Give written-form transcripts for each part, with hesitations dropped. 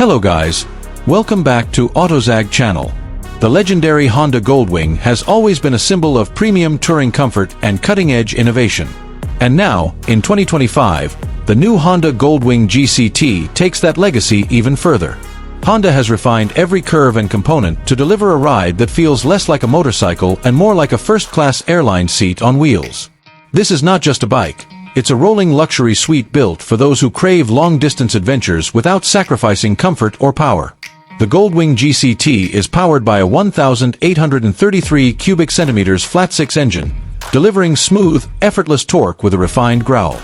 Hello guys, welcome back to AutoZag channel. The legendary Honda Goldwing has always been a symbol of premium touring comfort and cutting-edge innovation. And now, in 2025, the new Honda Goldwing GCT takes that legacy even further. Honda has refined every curve and component to deliver a ride that feels less like a motorcycle and more like a first-class airline seat on wheels. This is not just a bike. It's a rolling luxury suite built for those who crave long-distance adventures without sacrificing comfort or power. The Goldwing GCT is powered by a 1,833 cubic centimeters flat-six engine, delivering smooth, effortless torque with a refined growl.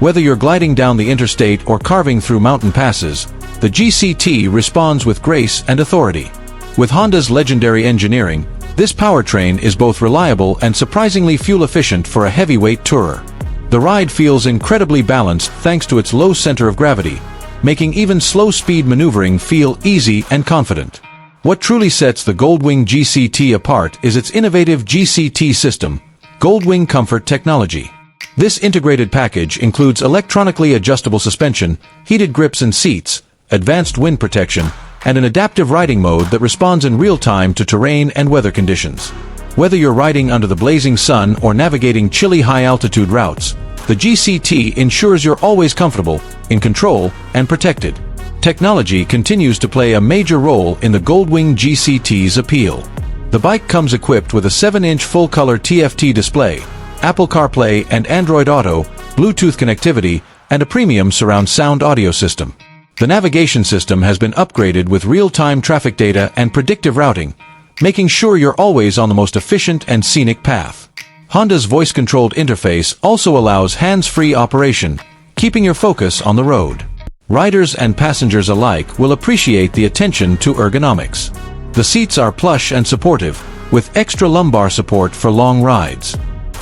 Whether you're gliding down the interstate or carving through mountain passes, the GCT responds with grace and authority. With Honda's legendary engineering, this powertrain is both reliable and surprisingly fuel-efficient for a heavyweight tourer. The ride feels incredibly balanced thanks to its low center of gravity, making even slow-speed maneuvering feel easy and confident. What truly sets the Goldwing GCT apart is its innovative GCT system, Goldwing Comfort Technology. This integrated package includes electronically adjustable suspension, heated grips and seats, advanced wind protection, and an adaptive riding mode that responds in real time to terrain and weather conditions. Whether you're riding under the blazing sun or navigating chilly high-altitude routes, the GCT ensures you're always comfortable, in control, and protected. Technology continues to play a major role in the Goldwing GCT's appeal. The bike comes equipped with a 7-inch full-color TFT display, Apple CarPlay and Android Auto, Bluetooth connectivity, and a premium surround sound audio system. The navigation system has been upgraded with real-time traffic data and predictive routing, making sure you're always on the most efficient and scenic path. Honda's voice-controlled interface also allows hands-free operation, keeping your focus on the road. Riders and passengers alike will appreciate the attention to ergonomics. The seats are plush and supportive, with extra lumbar support for long rides.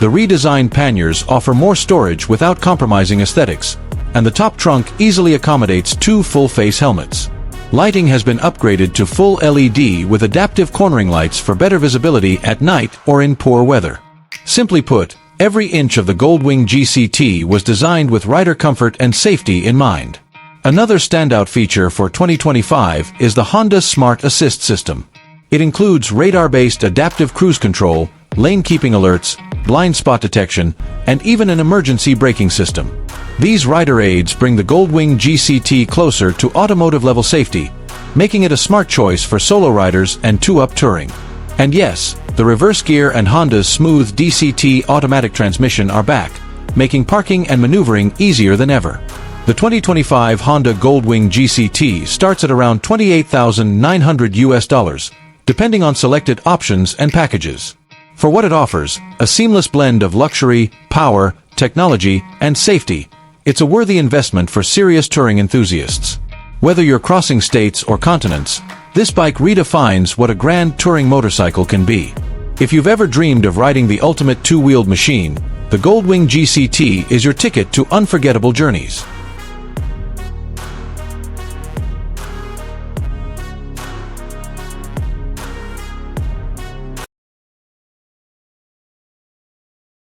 The redesigned panniers offer more storage without compromising aesthetics, and the top trunk easily accommodates two full-face helmets. Lighting has been upgraded to full LED with adaptive cornering lights for better visibility at night or in poor weather. Simply put, every inch of the Goldwing GCT was designed with rider comfort and safety in mind. Another standout feature for 2025 is the Honda Smart Assist system. It includes radar-based adaptive cruise control, lane-keeping alerts, blind spot detection, and even an emergency braking system. These rider aids bring the Goldwing GCT closer to automotive-level safety, making it a smart choice for solo riders and two-up touring. And yes, the reverse gear and Honda's smooth DCT automatic transmission are back, making parking and maneuvering easier than ever. The 2025 Honda Goldwing GCT starts at around $28,900, depending on selected options and packages. For what it offers, a seamless blend of luxury, power, technology, and safety, it's a worthy investment for serious touring enthusiasts. Whether you're crossing states or continents, this bike redefines what a grand touring motorcycle can be. If you've ever dreamed of riding the ultimate two-wheeled machine, the Goldwing GCT is your ticket to unforgettable journeys.